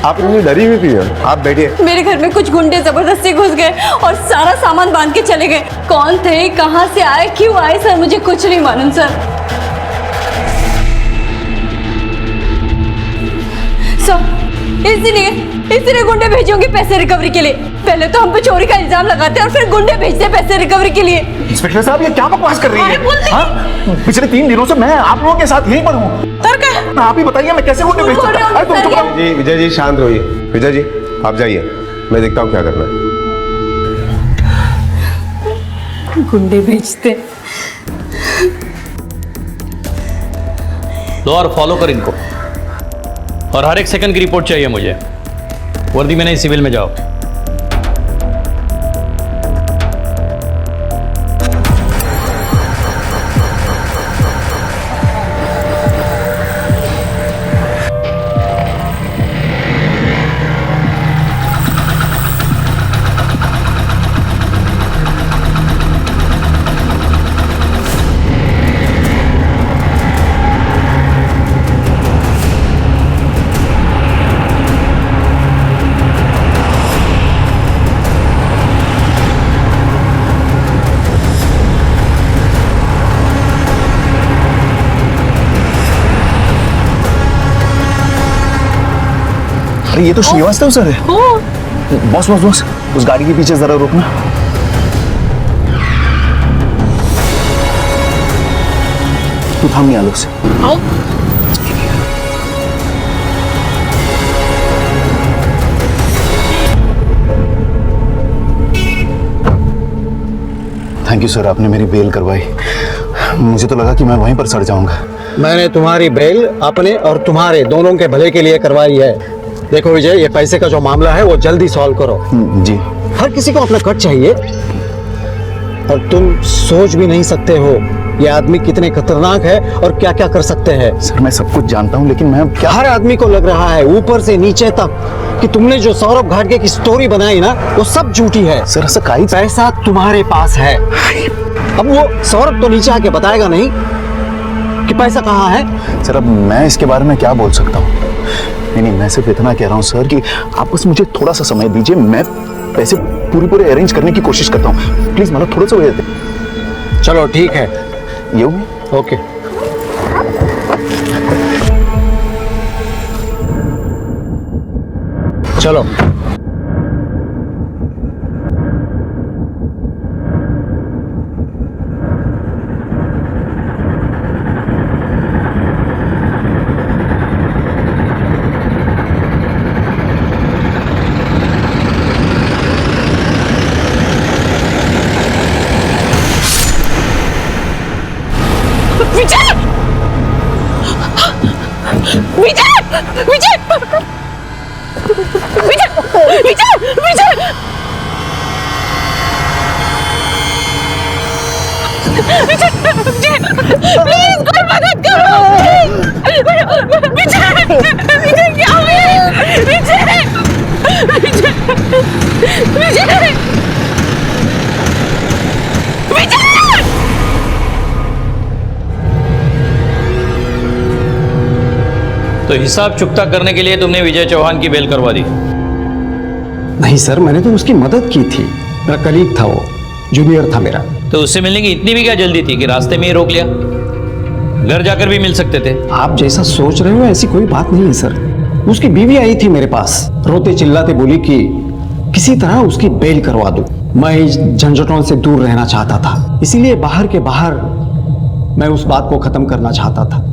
आप इतनी डरी हुई थी? आप बैठिए। मेरे घर में कुछ गुंडे जबरदस्ती घुस गए और सारा सामान बांध के चले गए। कौन थे, कहां से आए, क्यों आए सर, मुझे कुछ नहीं मालूम सर। इसीलिए गुंडे भेजोगे पैसे रिकवरी के लिए। पहले तो हम पे चोरी का इल्जाम लगाते और फिर गुंडे भेजते पैसे रिकवरी के लिए। इंस्पेक्टर साहब, ये क्या बकवास कर रही है? हाँ? पिछले 3 दिनों से मैं आप लोगों के साथ यहीं पर हूँ। आप ही बताइए मैं कैसे गुंडे भेज सकता हूँ? तुम चुप जी, विजय जी शांत रहिए। विजय जी आप जाइए, मैं देखता हूँ क्या करना है। गुंडे भेजते। लो और फॉलो कर इनको, और हर एक सेकंड की रिपोर्ट चाहिए मुझे। वर्दी में नहीं, सिविल में जाओ। अरे ये तो श्रीवास्तव सर है। बॉस बॉस बॉस, उस गाड़ी के पीछे जरा रुकना। तू थाम नहीं, आलोक से। थैंक यू सर, आपने मेरी बेल करवाई। मुझे तो लगा कि मैं वहीं पर सड़ जाऊंगा। मैंने तुम्हारी बेल अपने और तुम्हारे दोनों के भले के लिए करवाई है। देखो विजय, ये पैसे का जो मामला है वो जल्दी सॉल्व करो। जी। हर किसी को अपना कट चाहिए, और तुम सोच भी नहीं सकते हो ये आदमी कितने खतरनाक है और क्या क्या कर सकते हैं। सर मैं सब कुछ जानता हूँ, लेकिन मैं क्या। हर आदमी को लग रहा है ऊपर से नीचे तक कि तुमने जो सौरभ घाटगे की स्टोरी बनाई ना, वो सब झूठी है। सर ऐसा काई पैसा तुम्हारे पास है। अब वो सौरभ तो नीचे आके बताएगा नहीं कि पैसा कहाँ है। सर अब मैं इसके बारे में क्या बोल सकता हूँ? नहीं, मैं सिर्फ इतना कह रहा हूँ सर कि आप बस मुझे थोड़ा सा समय दीजिए, मैं पैसे पूरे अरेंज करने की कोशिश करता हूँ। प्लीज मतलब थोड़ा सा वेट दे। चलो ठीक है, ये ओके। चलो विजय! विजय! विजय! विजय! विजय! विजय! विजय! प्लीज कोई मदद करो! विजय! विजय क्या हुआ? विजय! विजय! विजय! विजय! तो हिसाब चुकता करने के लिए तुमने विजय चौहान की बेल करवा दी? नहीं सर, मैंने तो उसकी मदद की थी। मेरा कलीग था, वो जूनियर था मेरा। तो उससे मिलने की इतनी भी क्या जल्दी थी कि रास्ते में ही रोक लिया? घर जाकर भी मिल सकते थे। आप जैसा सोच रहे हो ऐसी कोई बात नहीं है सर। उसकी बीवी आई थी मेरे पास, रोते चिल्लाते बोली कि किसी तरह उसकी बेल करवा दो। मैं इस झंझटों से दूर रहना चाहता था, इसीलिए बाहर के बाहर मैं उस बात को खत्म करना चाहता था।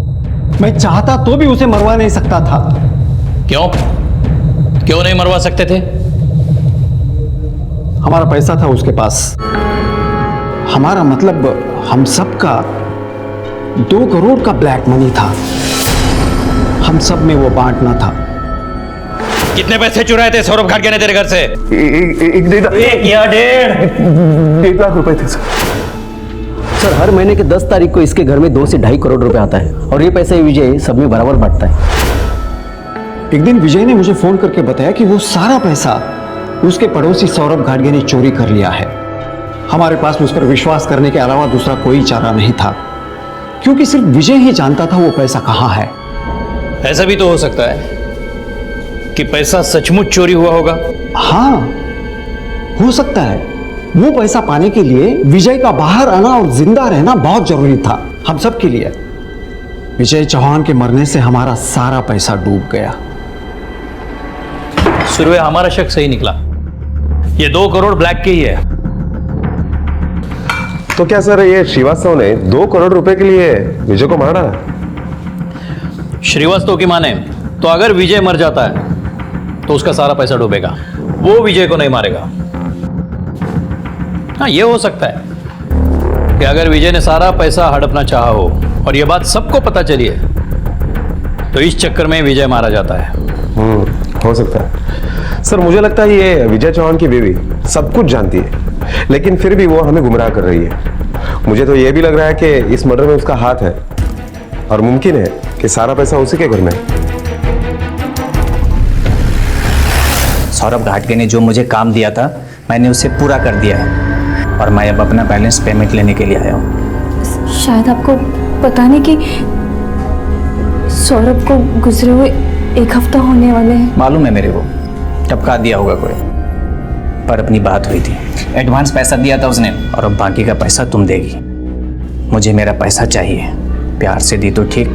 मैं चाहता तो भी उसे मरवा नहीं सकता था। क्यों? क्यों नहीं मरवा सकते थे? हमारा पैसा था उसके पास। हमारा मतलब हम सबका 2 करोड़ का ब्लैक मनी था। हम सब में वो बांटना था। कितने पैसे चुराए थे सौरभ घाटगे ने तेरे घर से? एक या 1.5 लाख रुपए थे सर। हर महीने के 10 तारीख को इसके घर में 2 से 2.5 करोड़ रुपए आता है, और ये पैसा विजय सब में बराबर बांटता है। एक दिन विजय ने मुझे फोन करके बताया कि वो सारा पैसा उसके पड़ोसी सौरभ घाटगे ने चोरी कर लिया है। हमारे पास उस पर विश्वास करने के अलावा दूसरा कोई चारा नहीं था, क्योंकि सिर्फ विजय ही जानता था वो पैसा कहां है। ऐसा भी तो हो सकता है कि पैसा सचमुच चोरी हुआ होगा? हाँ, हो सकता है। वो पैसा पाने के लिए विजय का बाहर आना और जिंदा रहना बहुत जरूरी था हम सब के लिए। विजय चौहान के मरने से हमारा सारा पैसा डूब गया। सुरवे, हमारा शक सही निकला। ये 2 करोड़ ब्लैक के ही है। तो क्या सर ये श्रीवास्तव ने 2 करोड़ रुपए के लिए विजय को मारा? श्रीवास्तव की माने तो अगर विजय मर जाता है तो उसका सारा पैसा डूबेगा, वो विजय को नहीं मारेगा। हाँ, ये हो सकता है कि अगर विजय ने सारा पैसा हड़पना चाहा हो और ये बात सबको पता चली है तो इस चक्कर में विजय मारा जाता है। हो सकता है सर। मुझे लगता है ये विजय चौहान की बीवी सब कुछ जानती है, लेकिन फिर भी वो हमें गुमराह कर रही है। मुझे तो ये भी लग रहा है कि इस मर्डर में उसका हाथ है और मुमकिन है कि सारा पैसा उसी के घर में है। सौरभ घाटगे ने जो मुझे काम दिया था मैंने उसे पूरा कर दिया है और मैं अब अपना बैलेंस पेमेंट लेने के लिए आया हूँ। शायद आपको पता नहीं कि सौरभ को गुजरे हुए 1 हफ्ता होने वाले हैं। मालूम है मेरे को, टपका दिया होगा कोई, पर अपनी बात हुई थी। एडवांस पैसा दिया था उसने और अब बाकी का पैसा तुम देगी। मुझे मेरा पैसा चाहिए, प्यार से दी तो ठीक,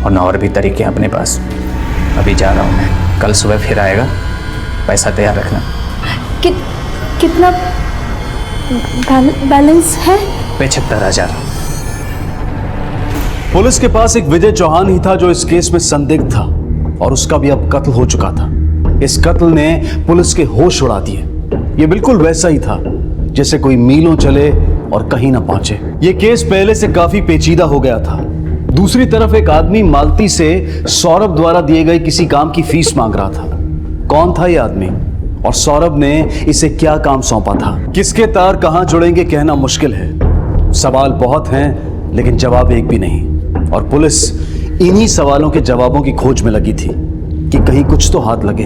और न और भी तरीके हैं अपने पास। अभी जा रहा हूँ मैं, कल सुबह फिर आएगा, पैसा तैयार रखना। कितना बैलेंस है? 75,000। पुलिस के पास एक विजय चौहान ही था जो इस केस में संदिग्ध था और उसका भी अब कत्ल हो चुका था। इस कत्ल ने पुलिस के होश उड़ा दिए। ये बिल्कुल वैसा ही था जैसे कोई मीलों चले और कहीं ना पहुंचे। ये केस पहले से काफी पेचीदा हो गया था। दूसरी तरफ एक आदमी मालती से सौरभ द्वारा दिए गए किसी काम की फीस मांग रहा था। कौन था ये आदमी और सौरभ ने इसे क्या काम सौंपा था? किसके तार कहां जुड़ेंगे कहना मुश्किल है। सवाल बहुत हैं लेकिन जवाब एक भी नहीं, और पुलिस इन्हीं सवालों के जवाबों की खोज में लगी थी कि कहीं कुछ तो हाथ लगे।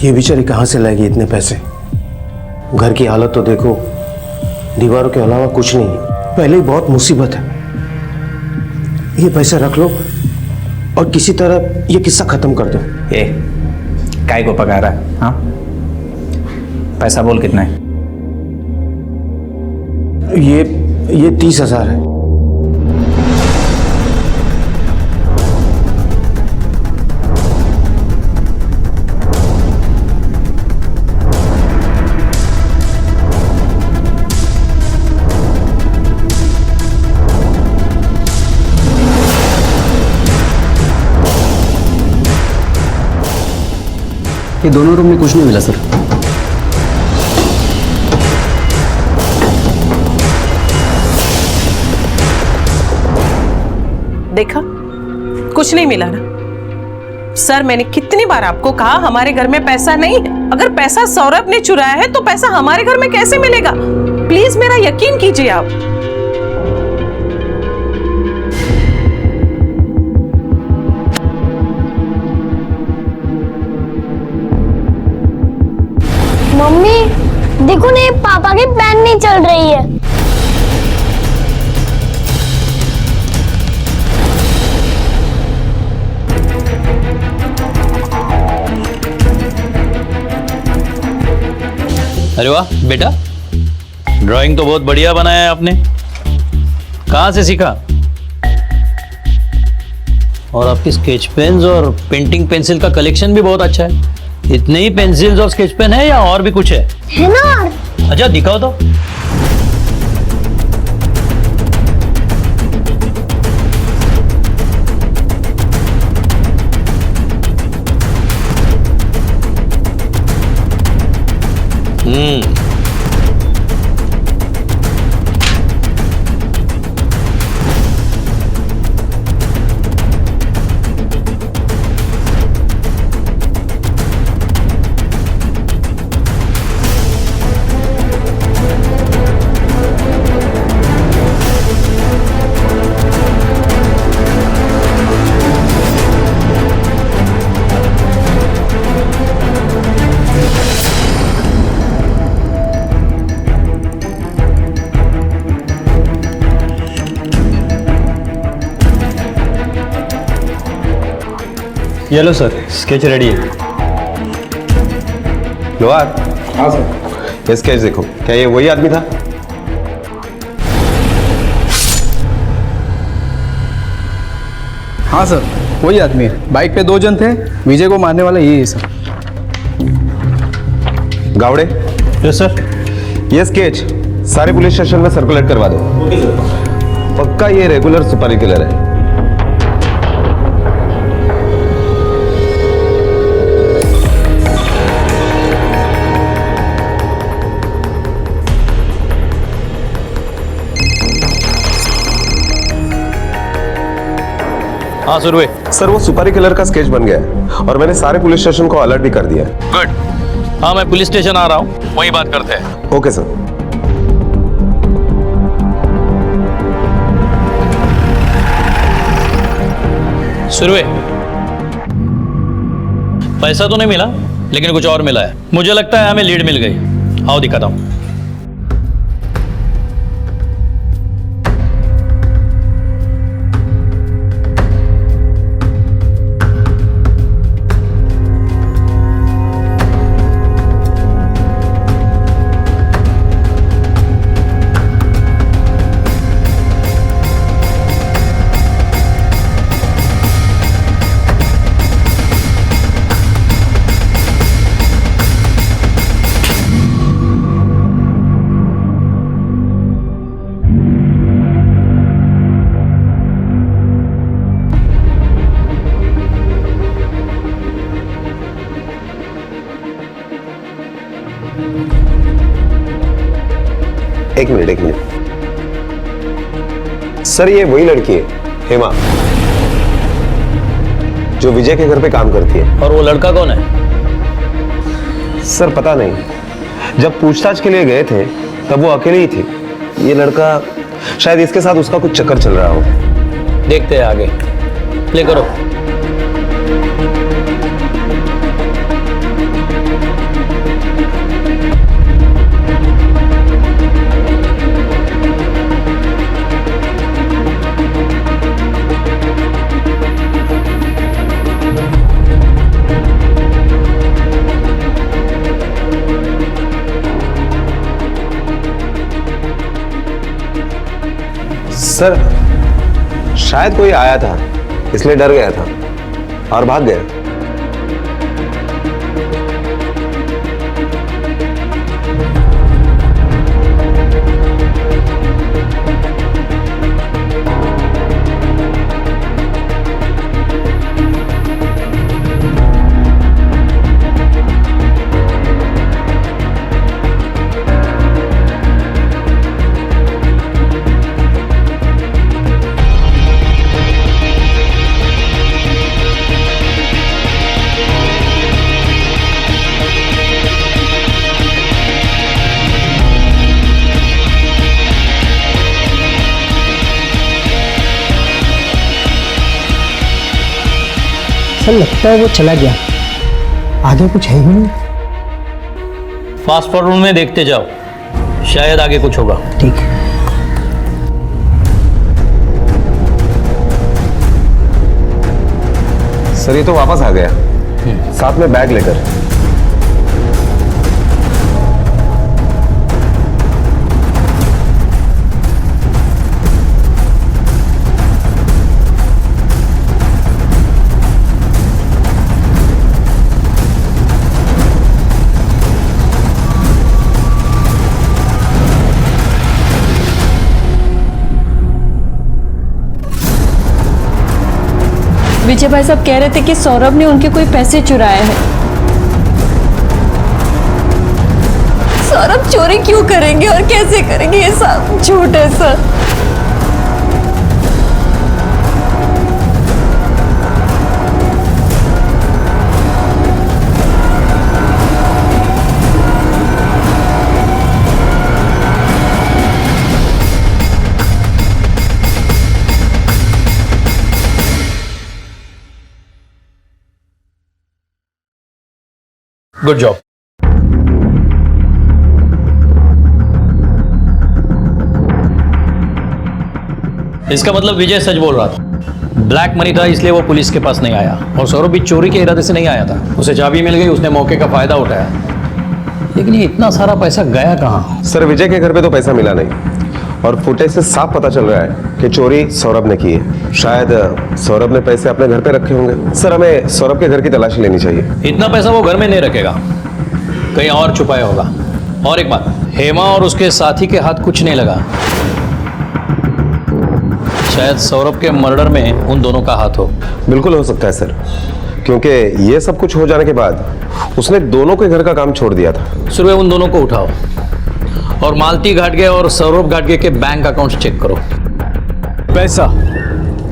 ये बेचारी कहां से लाएगी इतने पैसे? घर की हालत तो देखो, दीवारों के अलावा कुछ नहीं, पहले ही बहुत मुसीबत है। ये पैसा रख लो और किसी तरह ये किस्सा खत्म कर दो। ए, काय को पका रहा है? हाँ, पैसा बोल कितना है? ये 30,000 है। ये दोनों रूम में कुछ नहीं मिला सर। देखा, कुछ नहीं मिला ना। सर, मैंने कितनी बार आपको कहा हमारे घर में पैसा नहीं है। अगर पैसा सौरभ ने चुराया है तो पैसा हमारे घर में कैसे मिलेगा? प्लीज मेरा यकीन कीजिए आप। मम्मी देखो ना, ये पापा की पेन नहीं चल रही है। अरे वाह बेटा, ड्राइंग तो बहुत बढ़िया बनाया है आपने। कहाँ से सीखा? और आपकी स्केच पेन्स और पेंटिंग पेंसिल का कलेक्शन भी बहुत अच्छा है। इतने ही पेंसिल्स और स्केच पेन है या और भी कुछ है? है ना? अच्छा दिखाओ तो। ये लो सर, स्केच रेडी है। लोहार। हाँ सर। ये स्केच देखो, क्या ये वही आदमी था? हाँ सर, वही आदमी है। बाइक पे 2 जन थे, विजय को मारने वाला यही है सर। गावड़े। Yes sir. ये स्केच सारे पुलिस स्टेशन में सर्कुलेट करवा दो। पक्का ये रेगुलर सुपारी किलर है। हाँ सुरवे। सर वो सुपारी किलर का स्केच बन गया है और मैंने सारे पुलिस स्टेशन को अलर्ट भी कर दिया है। गुड। हाँ मैं पुलिस स्टेशन आ रहा हूँ, वहीं बात करते हैं। Okay sir. सुरवे, पैसा तो नहीं मिला लेकिन कुछ और मिला है। मुझे लगता है हमें लीड मिल गई। आओ दिखाता हूँ। एक मिनट। सर ये वही लड़की है, हेमा, जो विजय के घर पे काम करती है। और वो लड़का कौन है? सर पता नहीं, जब पूछताछ के लिए गए थे तब वो अकेले ही थी। ये लड़का शायद इसके साथ उसका कुछ चक्कर चल रहा हो। देखते हैं आगे। प्ले करो। सर शायद कोई आया था इसलिए डर गया था और भाग गया। सर लगता है वो चला गया, आगे कुछ है ही नहीं। फास्ट फॉरवर्ड में देखते जाओ, शायद आगे कुछ होगा। ठीक है। सर ये तो वापस आ गया, साथ में बैग लेकर। विजय भाई साहब कह रहे थे कि सौरभ ने उनके कोई पैसे चुराए हैं। सौरभ चोरी क्यों करेंगे और कैसे करेंगे? ये सब झूठ है सर। Good job. इसका मतलब विजय सच बोल रहा था। ब्लैक मनी था इसलिए वो पुलिस के पास नहीं आया, और सौरभ भी चोरी के इरादे से नहीं आया था। उसे चाबी मिल गई, उसने मौके का फायदा उठाया। लेकिन ये इतना सारा पैसा गया कहाँ? सर विजय के घर पे तो पैसा मिला नहीं, और फुटेज से साफ पता चल रहा है कि चोरी सौरभ ने की है। शायद सौरभ ने पैसे अपने घर पे रखे होंगे। सर हमें सौरभ के घर की तलाशी लेनी चाहिए। इतना पैसा वो घर में नहीं रखेगा, कहीं और छुपाया होगा। और एक बात, हेमा और उसके साथी के हाथ कुछ नहीं लगा। शायद सौरभ के मर्डर में उन दोनों का हाथ हो। बिल्कुल हो सकता है सर, क्योंकि ये सब कुछ हो जाने के बाद उसने दोनों के घर का काम छोड़ दिया था। सुबह उन दोनों को उठाओ और मालती घाटगे और सौरभ घाटगे के बैंक अकाउंट चेक करो। पैसा,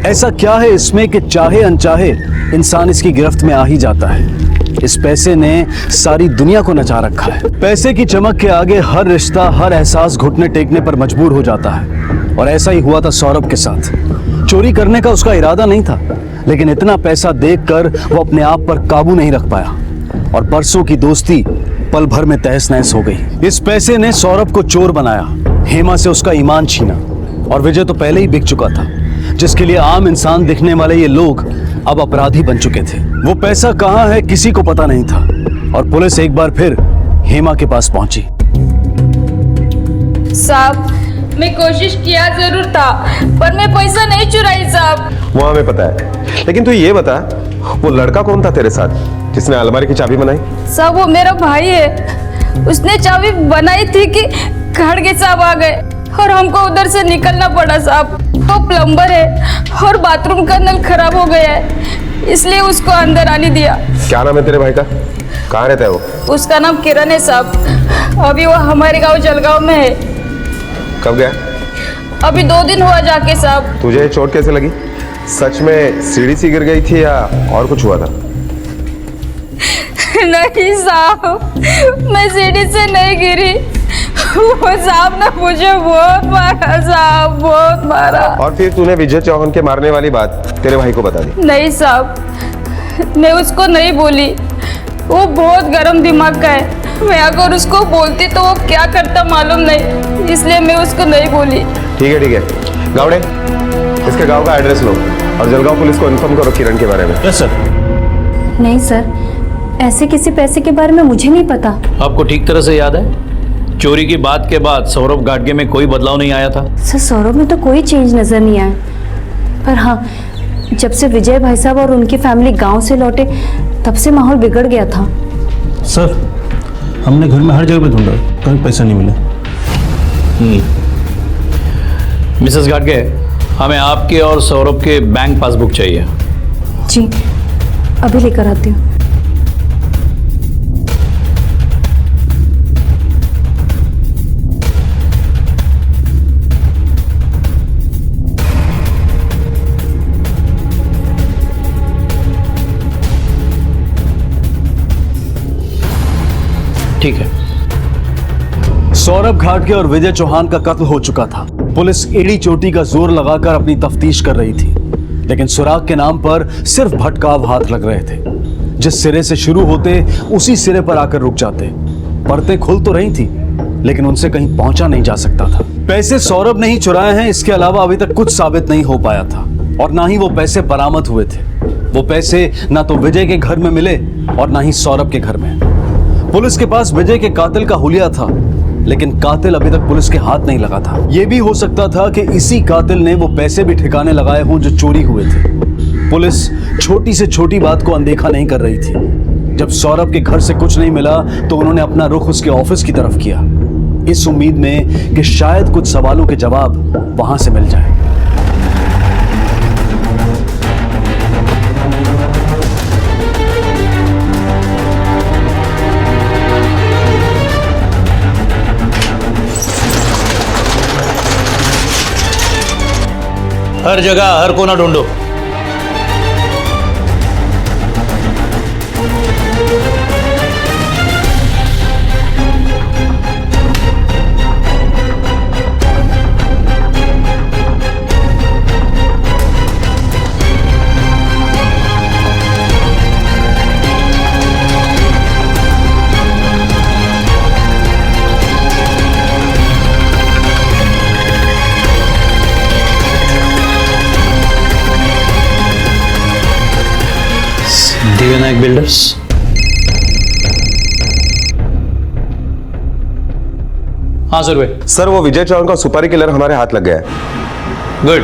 ऐसा क्या है इसमें कि चाहे अनचाहे इंसान इसकी गिरफ्त में आ ही जाता है। इस पैसे ने सारी दुनिया को नचा रखा है। पैसे की चमक के आगे हर रिश्ता, हर एहसास घुटने टेकने पर मजबूर हो जाता है, और ऐसा ही हुआ था सौरभ के साथ। चोरी करने का उसका इरादा नहीं था, लेकिन इतना पैसा देखकर वो अपने आप पर काबू नहीं रख पाया, और बरसों की दोस्ती पल भर में तहस नहस हो गई। इस पैसे ने सौरभ को चोर बनाया, हेमा से उसका ईमान छीना, और विजय तो पहले ही बिक चुका था, जिसके लिए आम इंसान दिखने वाले ये लोग अब अपराधी बन चुके थे। वो पैसा कहाँ है किसी को पता नहीं था, और पुलिस एक बार फिर हेमा के पास पहुंची। साहब, मैं कोशिश किया जरूर था, पर मैं पैसा नहीं चुराई साहब। वो हमें पता है, लेकिन तू ये बता, वो लड़का कौन था तेरे साथ जिसने अलमारी की चाबी बनाई? साहब वो मेरा भाई है, उसने चाबी बनाई थी कि खड़गे साहब आ गए और हमको उधर से निकलना पड़ा साहब। वो प्लम्बर है और बाथरूम का नल खराब हो गया है, इसलिए उसको अंदर आने दिया। क्या नाम है तेरे भाई का? कहाँ रहता है वो? उसका नाम किरण है साहब। अभी वो हमारे गांव जलगांव में है। कब गया? अभी 2 दिन हुआ जाके साहब। तुझे चोट कैसे लगी? सच में सीढ़ी से गिर गई थी या और कुछ हुआ था? नहीं साहब, मैं सीढ़ी से नहीं गिरी। वो साहब ने मुझे बहुत मारा साहब, बहुत मारा। और फिर तूने विजय चौहान के मारने वाली बात तेरे भाई को बता दी? नहीं साहब, मैं उसको नहीं बोली। वो बहुत गर्म दिमाग का है, मैं अगर उसको बोलती तो वो क्या करता मालूम नहीं, इसलिए मैं उसको नहीं बोली। ठीक है गावड़े, इसके गांव का एड्रेस लो और जलगांव पुलिस को इन्फॉर्म करो किरण के बारे में। Yes sir. नहीं सर, ऐसे किसी पैसे के बारे में मुझे नहीं पता। आपको ठीक तरह से याद है, चोरी की बात के बाद सौरभ घाटगे में कोई बदलाव नहीं आया था? सर सौरभ में तो कोई चेंज नजर नहीं आया, पर हाँ, जब से विजय भाई साहब और उनकी फैमिली गांव से लौटे तब से माहौल बिगड़ गया था। सर हमने घर में हर जगह पे ढूंढा, कहीं पैसा नहीं मिला। मिसेस घाटगे, हमें आपके और सौरभ के बैंक पासबुक चाहिए। जी, अभी लेकर आती हूँ। ठीक है। सौरभ घाटगे और विजय चौहान का कत्ल हो चुका था। पुलिस एड़ी चोटी का जोर लगाकर अपनी तफ्तीश कर रही थी, लेकिन सुराग के नाम पर सिर्फ भटकाव हाथ लग रहे थे। जिस सिरे से शुरू होते उसी सिरे पर आकर रुक जाते। परतें खुल तो रही थी, लेकिन उनसे कहीं पहुंचा नहीं जा सकता था। पैसे सौरभ ने ही चुराए हैं, इसके अलावा अभी तक कुछ साबित नहीं हो पाया था, और ना ही वो पैसे बरामद हुए थे। वो पैसे ना तो विजय के घर में मिले और ना ही सौरभ के घर में। पुलिस के पास विजय के कातिल का हुलिया था, लेकिन कातिल अभी तक पुलिस के हाथ नहीं लगा था। यह भी हो सकता था कि इसी कातिल ने वो पैसे भी ठिकाने लगाए हों जो चोरी हुए थे। पुलिस छोटी से छोटी बात को अनदेखा नहीं कर रही थी। जब सौरभ के घर से कुछ नहीं मिला तो उन्होंने अपना रुख उसके ऑफिस की तरफ किया, इस उम्मीद में कि शायद कुछ सवालों के जवाब वहां से मिल जाए। हर जगह हर कोना ढूंढो। बिल्डर्स। हाँ सर भाई। सर वो विजय चौहान का सुपारी किलर हमारे हाथ लग गया है। गुड।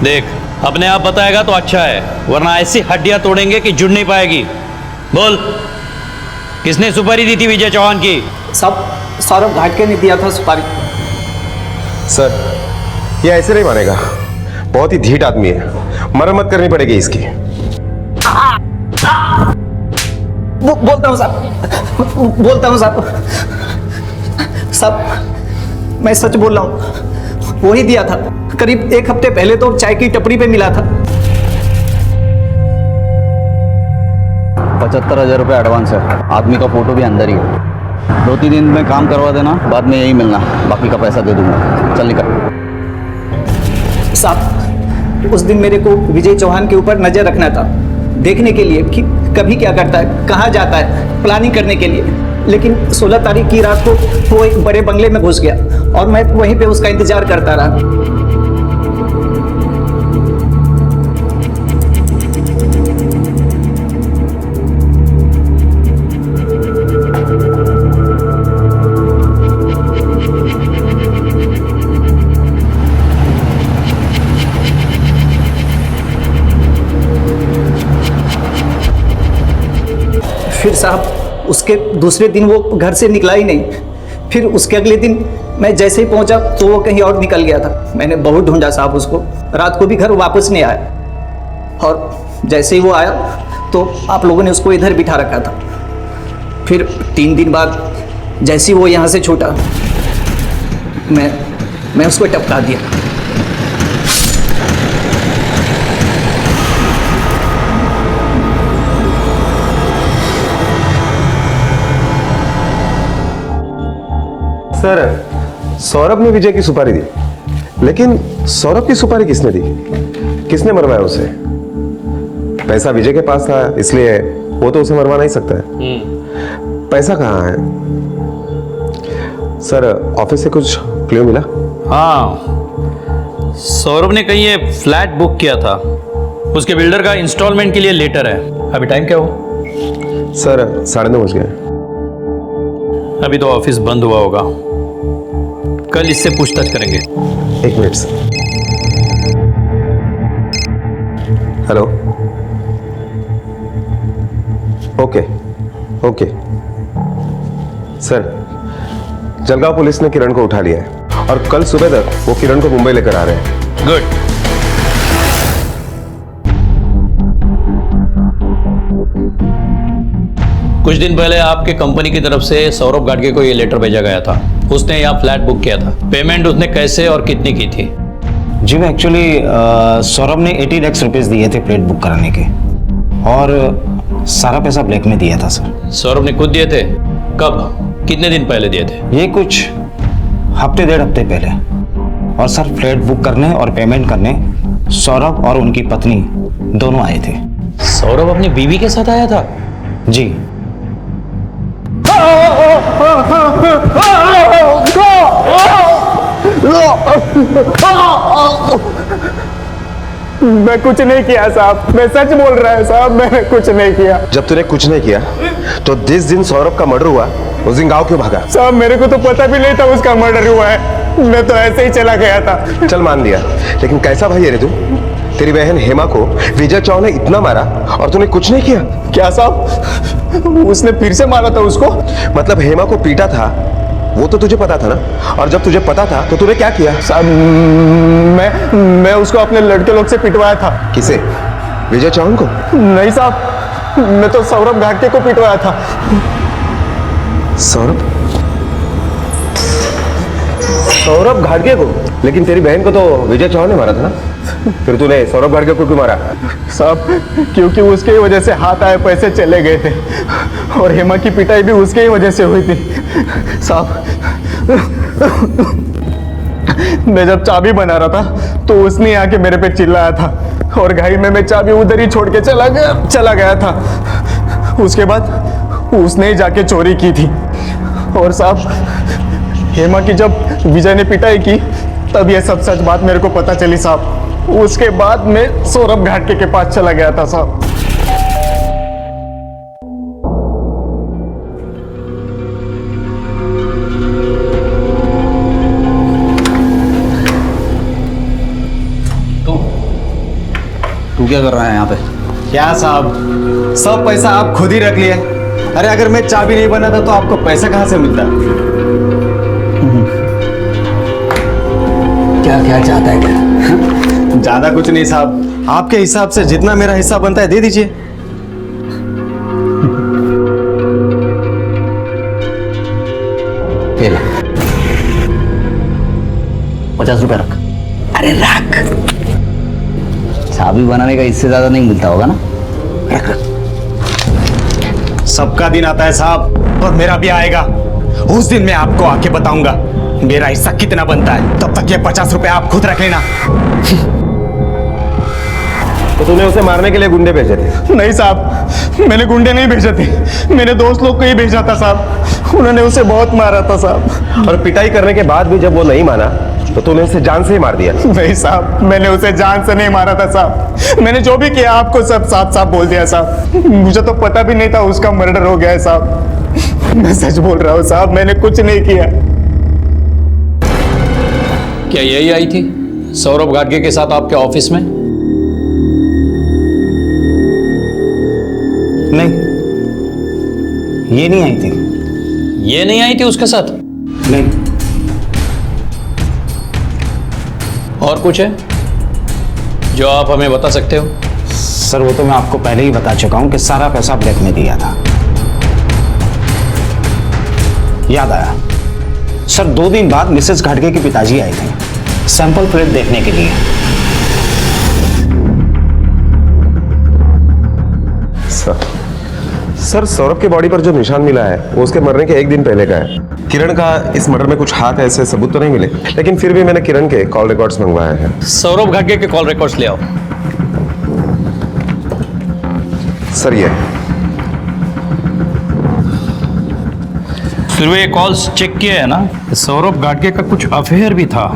देख, अपने आप बताएगा तो अच्छा है, वरना ऐसी हड्डियां तोड़ेंगे कि जुड़ नहीं पाएगी। बोल, किसने सुपारी दी थी विजय चौहान की? सब सौरभ घाटके ने दिया था सुपारी। सर ये ऐसे नहीं मानेगा, बहुत ही ढीठ आदमी है, मरम्मत करनी पड़ेगी इसकी। बोलता हूँ साहब, मैं सच बोल रहा हूँ, वही दिया था। करीब 1 हफ्ते पहले तो चाय की टपरी पे मिला था। 75,000 रुपये एडवांस है, आदमी का फोटो भी अंदर ही है। 2-3 दिन में काम करवा देना, बाद में यही मिलना, बाकी का पैसा दे दूंगा। चल निकल। साहब उस दिन मेरे को विजय चौहान के ऊपर नजर रखना था, देखने के लिए कि कभी क्या करता है, कहाँ जाता है, प्लानिंग करने के लिए। लेकिन 16 तारीख की रात को वो एक बड़े बंगले में घुस गया और मैं वहीं पे उसका इंतजार करता रहा। फिर साहब उसके दूसरे दिन वो घर से निकला ही नहीं। फिर उसके अगले दिन मैं जैसे ही पहुंचा तो वो कहीं और निकल गया था। मैंने बहुत ढूंढा साहब उसको, रात को भी घर वापस नहीं आया। और जैसे ही वो आया तो आप लोगों ने उसको इधर बिठा रखा था। फिर 3 दिन बाद जैसे ही वो यहाँ से छूटा, मैं उसको टपका दिया। सर सौरभ ने विजय की सुपारी दी, लेकिन सौरभ की सुपारी किसने दी? किसने मरवाया उसे? पैसा विजय के पास था, इसलिए वो तो उसे मरवा नहीं सकता है। पैसा कहाँ है? सर ऑफिस से कुछ क्लू मिला? हाँ, सौरभ ने कहीं ये फ्लैट बुक किया था, उसके बिल्डर का इंस्टॉलमेंट के लिए लेटर है। अभी टाइम क्या हो? सर 9:30 बज गए। अभी तो ऑफिस बंद हुआ होगा, कल इससे पूछताछ करेंगे। 1 minute sir. Hello, okay sir, Jalgaon police ने किरण को उठा लिया है और कल सुबह तक वो किरण को मुंबई लेकर आ रहे हैं। गुड। कुछ दिन पहले आपके कंपनी की तरफ से सौरभ घाटके को ये लेटर भेजा गया था, उसने यहाँ फ्लैट बुक किया था। पेमेंट उसने कैसे और कितनी की थी? जी मैं एक्चुअली सौरभ ने 80 लाख रुपीस दिए थे फ्लैट बुक कराने के, और सारा पैसा ब्लैक में दिया था सर। सौरभ ने खुद दिए थे? कब, कितने दिन पहले दिए थे? ये कुछ हफ्ते 1.5 हफ्ते पहले। और सर फ्लैट बुक करने और पेमेंट करने सौरभ और उनकी पत्नी दोनों आए थे। सौरभ अपनी बीवी के साथ आया था? जी। मैं कुछ नहीं किया साहब, मैं सच बोल रहा है साहब, मैंने कुछ नहीं किया। जब तूने कुछ नहीं किया तो जिस दिन सौरभ का मर्डर हुआ उस दिन गांव क्यों भागा? साहब मेरे को तो पता भी नहीं था उसका मर्डर हुआ है, मैं तो ऐसे ही चला गया था। चल मान लिया, लेकिन कैसा भाई है रे तू? तेरी बहन हेमा को विजय चौहान ने इतना मारा और तूने कुछ नहीं किया? क्या साहब, उसने फिर से मारा था उसको? मतलब हेमा को पीटा था वो तो तुझे पता था ना, और जब तुझे पता था तो तूने क्या किया? साहब मैं उसको अपने लड़के लोग से पिटवाया था। किसे? विजय चौहान को? नहीं साहब, मैं तो सौरभ घाटके को पिटवाया था। सौरभ घाटके को? लेकिन तेरी बहन को तो विजय चौहान ने मारा था ना, फिर तूने सौरभ घाटके को क्यों मारा? साहब क्योंकि उसके ही वजह से हाथ आए पैसे चले गए थे, और हेमा की पिटाई भी उसके ही वजह से हुई थी। साहब मैं जब चाबी बना रहा था तो उसने आके मेरे पे चिल्लाया था, और घाई में मैं चाबी उधर ही छोड़ के चला गया था। उसके बाद उसने ही जाके चोरी की थी। और साहब हेमा की जब विजय ने पिटाई की तब ये सब सच बात मेरे को पता चली साहब। उसके बाद मैं सौरभ घाटगे के पास चला गया था साहब। तू क्या कर रहा है यहाँ पे? क्या साहब, सब पैसा आप खुद ही रख लिए। अरे अगर मैं चाबी नहीं बनाता तो आपको पैसा कहाँ से मिलता? क्या क्या चाहता है क्या? ज्यादा कुछ नहीं साहब, आपके हिसाब से जितना मेरा हिस्सा बनता है दे दीजिए। ये ले, 50 रुपए रख। अरे रख, चाबी बनाने का इससे ज्यादा नहीं मिलता होगा ना? रख रख। सबका दिन आता है साहब, और मेरा भी आएगा। उस दिन मैं आपको आके बताऊंगा मेरा हिस्सा कितना बनता है। तब तक ये 50 रुपए आप खुद रख लेना। तो तूने उसे मारने के लिए गुंडे भेजे थे? नहीं साहब, मैंने गुंडे नहीं भेजे थे, मेरे दोस्त लोग को ही भेजा था साहब। उन्होंने उसे बहुत मारा था साहब। और पिटाई करने के बाद भी जब वो नहीं माना तो तूने उसे जान से ही मार दिया? नहीं साहब, मैंने उसे जान से नहीं मारा था साहब। मैंने जो भी किया आपको सब साफ साफ बोल दिया साहब। मुझे तो पता भी नहीं था उसका मर्डर हो गया है साहब। मैं सच बोल रहा हूँ साहब, मैंने कुछ नहीं किया। क्या यही आई थी सौरभ घाटगे के साथ आपके ऑफिस में? नहीं, ये नहीं आई थी। ये नहीं आई थी उसके साथ? नहीं। और कुछ है जो आप हमें बता सकते हो? सर वो तो मैं आपको पहले ही बता चुका हूं कि सारा पैसा ब्लैक में दिया था। याद आया सर, 2 दिन बाद मिसेस घाटगे के पिताजी आए थे सैंपल प्लेट देखने के लिए। सर सौरभ के बॉडी पर जो निशान मिला है वो उसके मरने के 1 दिन पहले का है। किरण का इस मर्डर में कुछ हाथ है ऐसे सबूत तो नहीं मिले, लेकिन फिर भी मैंने किरण के कॉल रिकॉर्ड्स मंगवाए हैं। सौरभ घाटगे के कॉल रिकॉर्ड्स ले आओ। सर ये फिर ये कॉल्स चेक किए है ना? सौरभ घाटगे का कुछ अफेयर भी था।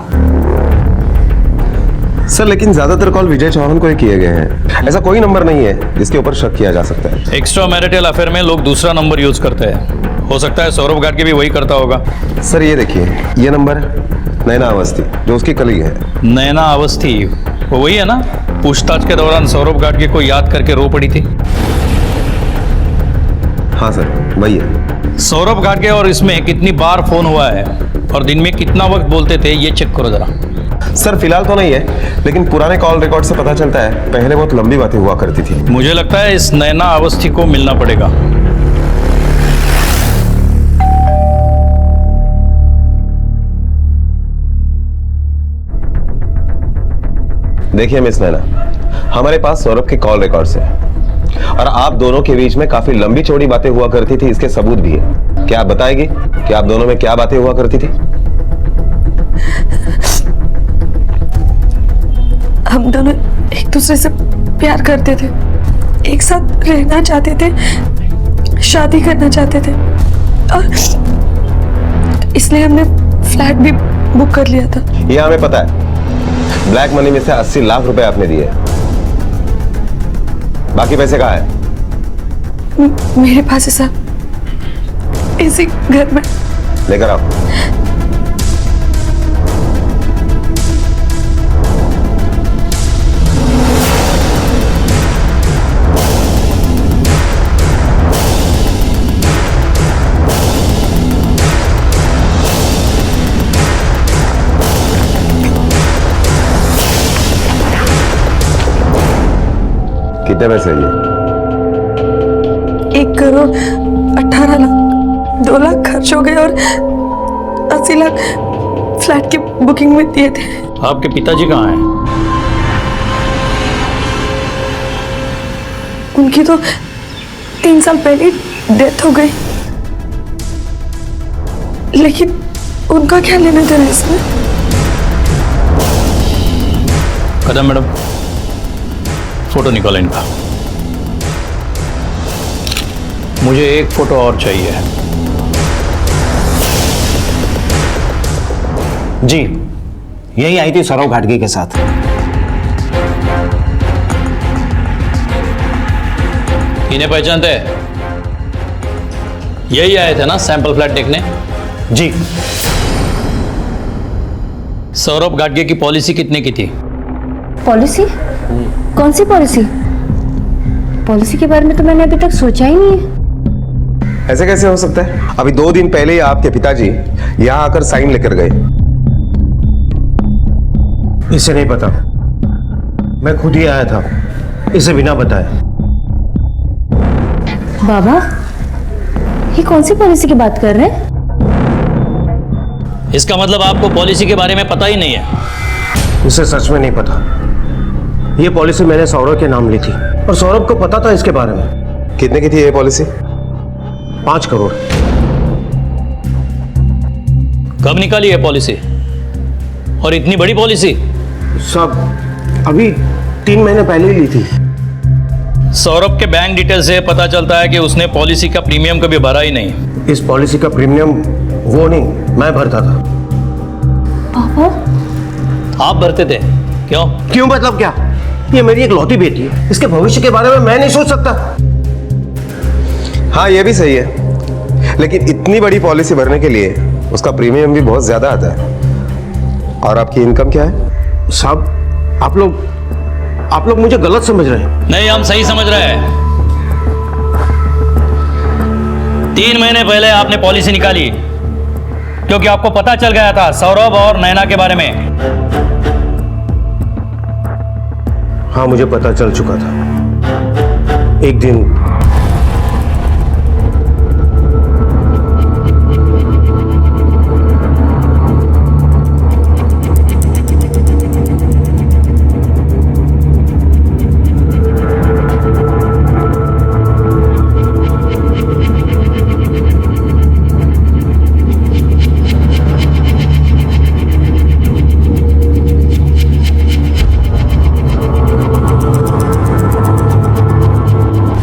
सर लेकिन ज्यादातर कॉल विजय चौहान को ही किए गए हैं। ऐसा कोई नंबर नहीं है जिसके ऊपर शक किया जा सकता है। एक्स्ट्रा मैरिटल अफेयर में लोग दूसरा नंबर यूज करते हैं, हो सकता है सौरभ घाटगे भी वही करता होगा। सर ये देखिए, ये नंबर नैना अवस्थी जो उसकी कलीग है। नैना अवस्थी वो वही है ना, पूछताछ के दौरान सौरभ घाटगे को याद करके रो पड़ी थी? हाँ सर वही है। सौरभ घाटगे और इसमें कितनी बार फोन हुआ है और दिन में कितना वक्त बोलते थे ये चेक करो जरा। सर फिलहाल तो नहीं है, लेकिन पुराने कॉल रिकॉर्ड से पता चलता है पहले बहुत लंबी बातें हुआ करती थी। मुझे लगता है इस नैना अवस्थी को मिलना पड़ेगा। देखिए मिस नैना, हमारे पास सौरभ के कॉल रिकॉर्ड्स हैं और आप दोनों के बीच में काफी लंबी चौड़ी बातें हुआ करती थी, इसके सबूत भी है। क्या आप बताएगी कि आप दोनों में क्या बातें हुआ करती थी? हम दोनों एक दूसरे से प्यार करते थे, एक साथ रहना चाहते थे, शादी करना चाहते थे, और इसलिए हमने फ्लैट भी बुक कर लिया था। ये हमें पता है। ब्लैक मनी में से 80 लाख रुपए आपने दिए, बाकी पैसे कहाँ है? मेरे पास है साहब, इसी घर में। लेकर आओ। कितने पैसे ये? 1,18 लाख, 2 लाख खर्च हो गए और 80 लाख फ्लैट की बुकिंग में दिए थे। आपके पिताजी कहाँ हैं? उनकी तो 3 साल पहले डेथ हो गई, लेकिन उनका क्या लेना देना इसमें? कदम मैडम, फोटो निकालो इनका। मुझे एक फोटो और चाहिए। जी, यही आई थी सौरभ घाटगे के साथ। इन्हें पहचानते हैं? यही आए थे ना सैंपल फ्लैट देखने? जी। सौरभ गाडगे की पॉलिसी कितने की थी? पॉलिसी? कौन सी पॉलिसी? पॉलिसी के बारे में तो मैंने अभी तक सोचा ही नहीं है। ऐसे कैसे हो सकता है? अभी 2 दिन पहले ही आपके पिताजी यहाँ आकर साइन लेकर गए। इसे नहीं पता, मैं खुद ही आया था, इसे बिना बताए। बाबा, ये कौन सी पॉलिसी की बात कर रहे हैं? इसका मतलब आपको पॉलिसी के बारे में पता ही नहीं है? इसे सच में नहीं पता। ये पॉलिसी मैंने सौरभ के नाम ली थी और सौरभ को पता था इसके बारे में। कितने की थी ये पॉलिसी? 5 करोड़। कब निकाली है पॉलिसी? और इतनी बड़ी पॉलिसी? सब अभी 3 महीने पहले ही ली थी। सौरभ के बैंक डिटेल से पता चलता है कि उसने पॉलिसी का प्रीमियम कभी भरा ही नहीं। इस पॉलिसी का प्रीमियम वो नहीं, मैं भरता था। पापा? आप भरते थे? क्यों? क्यों मतलब क्या? ये मेरी एक लौती बेटी है, इसके भविष्य के बारे में मैं नहीं सोच सकता। हाँ, ये भी सही है, लेकिन इतनी बड़ी पॉलिसी भरने के लिए उसका प्रीमियम भी बहुत ज्यादा आता है। और आपकी इनकम क्या है? साहब, आप लोग मुझे गलत समझ रहे हैं। नहीं, हम सही समझ रहे हैं। 3 महीने पहले आपने पॉलिसी निकाली क्योंकि आपको पता चल गया था सौरभ और नैना के बारे में। हाँ, मुझे पता चल चुका था। एक दिन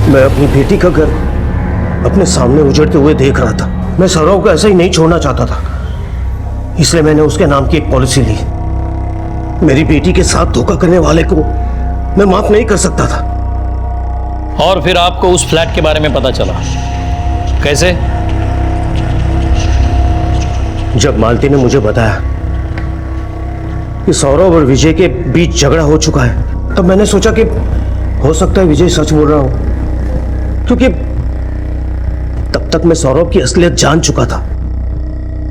मैं अपनी बेटी का घर अपने सामने उजड़ते हुए देख रहा था। मैं सौरभ को ऐसे ही नहीं छोड़ना चाहता था, इसलिए मैंने उसके नाम की एक पॉलिसी ली। मेरी बेटी के साथ धोखा करने वाले को मैं माफ नहीं कर सकता था। और फिर आपको उस फ्लैट के बारे में पता चला? कैसे? जब मालती ने मुझे बताया कि सौरभ और विजय के बीच झगड़ा हो चुका है, तब मैंने सोचा कि हो सकता है विजय सच बोल रहा हो, क्योंकि तब तक मैं सौरभ की असलियत जान चुका था।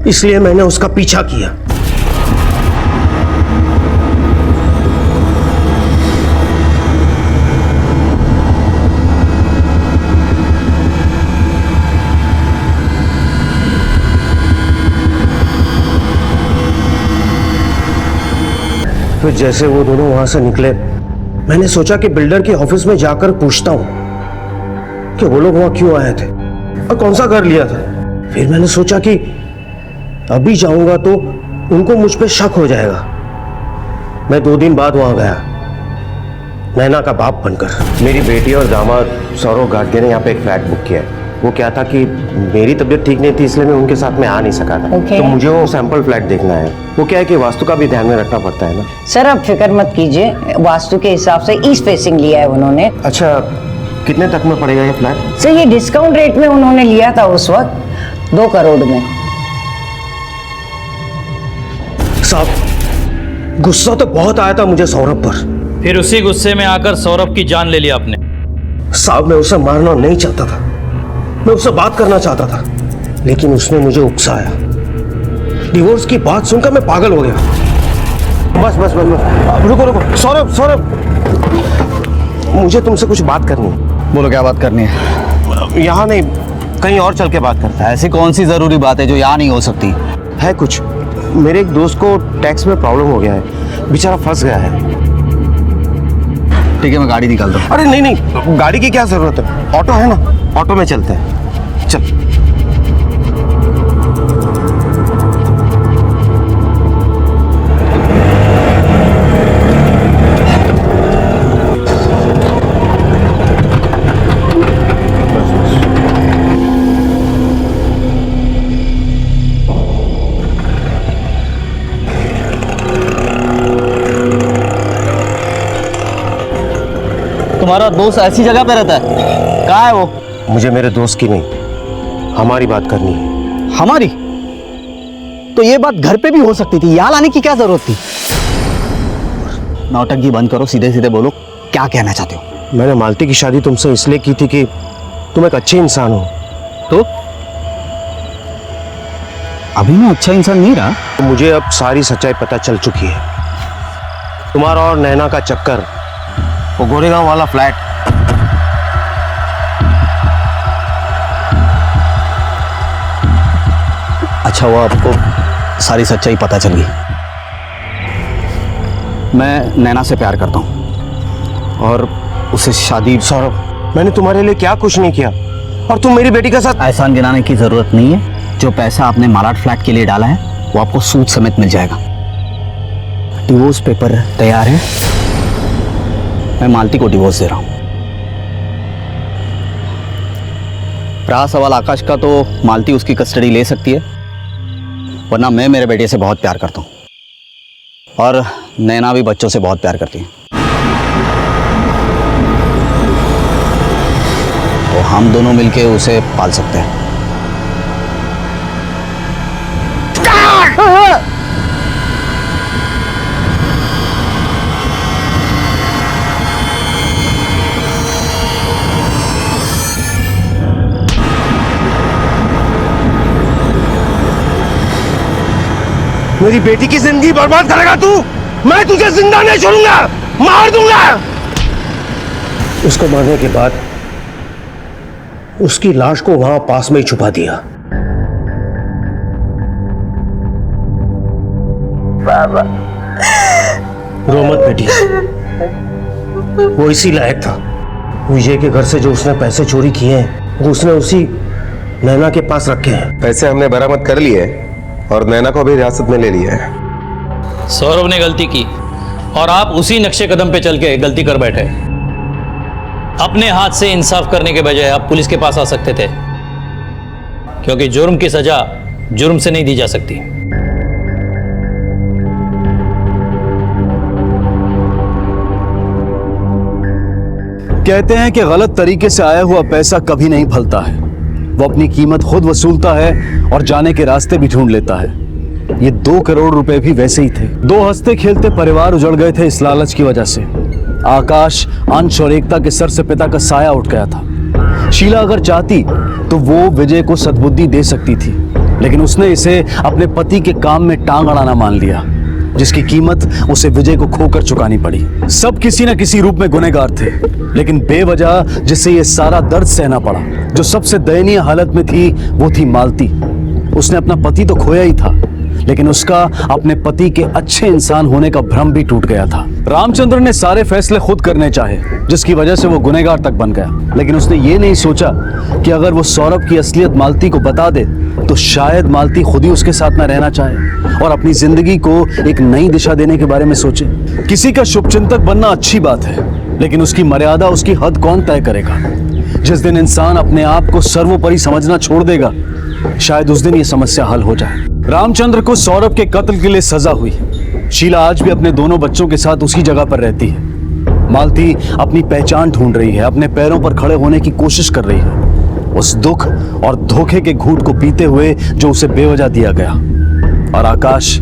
इसलिए मैंने उसका पीछा किया। फिर जैसे वो दोनों वहां से निकले, मैंने सोचा कि बिल्डर के ऑफिस में जाकर पूछता हूं कि वो लोग वहां क्यों आए थे और कौन सा घर लिया था। फिर मैंने सोचा कि अभी जाऊंगा तो उनको मुझ पे शक हो जाएगा। मैं 2 दिन बाद वहां गया, नैना का बाप बनकर। मेरी बेटी और दामाद सौरभ गाडगे ने यहाँ पे एक फ्लैट बुक किया है। वो क्या था कि मेरी तबीयत ठीक नहीं थी, इसलिए मैं उनके साथ में आ नहीं सका था। तो मुझे वो सैंपल फ्लैट देखना है। वो क्या है कि वास्तु का भी ध्यान में रखना पड़ता है ना। सर, आप फिक्र मत कीजिए, वास्तु के हिसाब से ईस्ट फेसिंग लिया है उन्होंने। अच्छा, कितने तक में पड़ेगा ये फ्लैट? सर, ये डिस्काउंट रेट में उन्होंने लिया था उस वक्त 2 करोड़ में। साहब, गुस्सा तो बहुत आया था मुझे सौरभ पर। फिर उसी गुस्से में आकर सौरभ की जान ले लिया आपने? साहब, मैं उसे मारना नहीं चाहता था, मैं उससे बात करना चाहता था, लेकिन उसने मुझे उकसाया। डिवोर्स की बात सुनकर मैं पागल हो गया। बस बस बस, बस। रुको रुको, सौरभ, मुझे तुमसे कुछ बात करनी है। बोलो, क्या बात करनी है? यहाँ नहीं, कहीं और चल के बात करते हैं। ऐसी कौन सी जरूरी बात है जो यहाँ नहीं हो सकती? है कुछ। मेरे एक दोस्त को टैक्स में प्रॉब्लम हो गया है, बेचारा फंस गया है। ठीक है, मैं गाड़ी निकाल दूँ। अरे नहीं, गाड़ी की क्या जरूरत है, ऑटो है ना, ऑटो में चलते हैं। चल। तुम्हारा दोस्त ऐसी जगह पे रहता है? कहाँ है वो? मुझे मेरे दोस्त की नहीं, हमारी बात करनी है। हमारी? तो ये बात घर पे भी हो सकती थी, यहाँ लाने की क्या जरूरत थी? नौटंकी बंद करो, सीधे सीधे बोलो, क्या कहना चाहते हो? मैंने मालती की शादी तुमसे इसलिए की थी कि तुम एक अच्छे इंसान हो। तो अभी मैं अच्छा इंसान नहीं रहा? तो मुझे अब सारी सच्चाई पता चल चुकी है। तुम्हारा और नैना का चक्कर, वो गोरेगांव वाला फ्लैट, अच्छा हुआ आपको सारी सच्चाई पता चल गई। मैं नैना से प्यार करता हूं और उसे शादी। सौरभ, मैंने तुम्हारे लिए क्या कुछ नहीं किया और तुम मेरी बेटी के साथ। एहसान गिनाने की जरूरत नहीं है। जो पैसा आपने मालाड फ्लैट के लिए डाला है वो आपको सूद समेत मिल जाएगा। डिवोर्स पेपर तैयार है, मैं मालती को डिवोर्स दे रहा हूं। रहा सवाल आकाश का, तो मालती उसकी कस्टडी ले सकती है, वरना मैं मेरे बेटे से बहुत प्यार करता हूं और नैना भी बच्चों से बहुत प्यार करती है। तो हम दोनों मिलके उसे पाल सकते हैं। मेरी बेटी की जिंदगी बर्बाद करेगा तू? मैं तुझे जिंदा नहीं छोड़ूंगा, मार दूंगा। उसको मारने के बाद उसकी लाश को वहां पास में ही छुपा दिया। बाबा, रो मत बेटी, वो इसी लायक था। विजय के घर से जो उसने पैसे चोरी किए हैं वो उसने उसी नैना के पास रखे हैं। पैसे हमने बरामद कर लिए और नैना को भी हिरासत में ले लिया है। सौरभ ने गलती की और आप उसी नक्शे कदम पे चल के गलती कर बैठे। अपने हाथ से इंसाफ करने के बजाय आप पुलिस के पास आ सकते थे, क्योंकि जुर्म की सजा जुर्म से नहीं दी जा सकती। कहते हैं कि गलत तरीके से आया हुआ पैसा कभी नहीं फलता है, वो अपनी कीमत खुद वसूलता है और जाने के रास्ते भी ढूंढ लेता है। ये 2 करोड़ रुपए भी वैसे ही थे। 2 हंसते खेलते परिवार उजड़ गए थे इस लालच की वजह से। आकाश, अंश और एकता के सर से पिता का साया उठ गया था। शीला अगर चाहती तो वो विजय को सद्बुद्धि दे सकती थी, लेकिन उसने इसे अपने पति के काम में टांग अड़ाना मान लिया, जिसकी कीमत उसे विजय को खोकर चुकानी पड़ी। सब किसी न किसी रूप में गुनहगार थे, लेकिन बेवजह जिससे ये सारा दर्द सहना पड़ा। जो सबसे दयनीय हालत में थी वो थी मालती। उसने अपना पति तो खोया ही था, लेकिन उसका अपने पति के अच्छे इंसान होने का भ्रम भी टूट गया था। रामचंद्र ने सारे फैसले खुद करने चाहे, जिसकी वजह से वो गुनहगार तक बन गया, लेकिन उसने ये नहीं सोचा कि अगर वो सौरभ की असलियत मालती को बता दे तो शायद मालती खुद ही उसके साथ न रहना चाहे और अपनी जिंदगी को एक नई दिशा देने के बारे में सोचे। किसी का शुभचिंतक बनना अच्छी बात है, लेकिन उसकी मर्यादा, उसकी हद कौन तय करेगा? जिस दिन इंसान अपने आप को सर्वोपरि समझना छोड़ देगा, शायद उस दिन ये समस्या हल हो जाए। रामचंद्र को सौरभ के कत्ल के लिए सजा हुई। शीला आज भी अपने दोनों बच्चों के साथ उसी जगह पर रहती है। मालती अपनी पहचान ढूंढ रही है, अपने पैरों पर खड़े होने की कोशिश कर रही है, उस दुख और धोखे के घूंट को पीते हुए जो उसे बेवजह दिया गया। और आकाश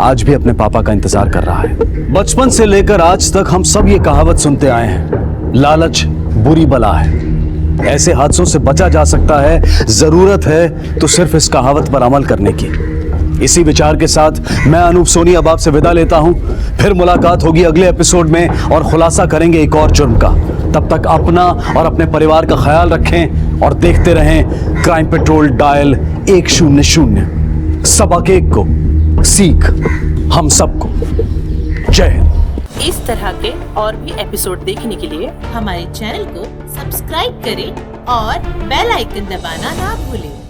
आज भी अपने पापा का इंतजार कर रहा है। बचपन से लेकर आज तक हम सब ये कहावत सुनते आए हैं, लालच बुरी बला है। ऐसे हादसों से बचा जा सकता है, जरूरत है तो सिर्फ इस कहावत पर अमल करने की। इसी विचार के साथ मैं अनूप सोनी अब आपसे विदा लेता हूं। फिर मुलाकात होगी अगले एपिसोड में और खुलासा करेंगे एक और जुर्म का। तब तक अपना और अपने परिवार का ख्याल रखें और देखते रहें क्राइम पेट्रोल डायल 100। सबक एक को सीख हम सबको। जय हिंद। इस तरह के और भी एपिसोड देखने के लिए हमारे चैनल को सब्सक्राइब करें और बेल आइकन दबाना ना भूलें।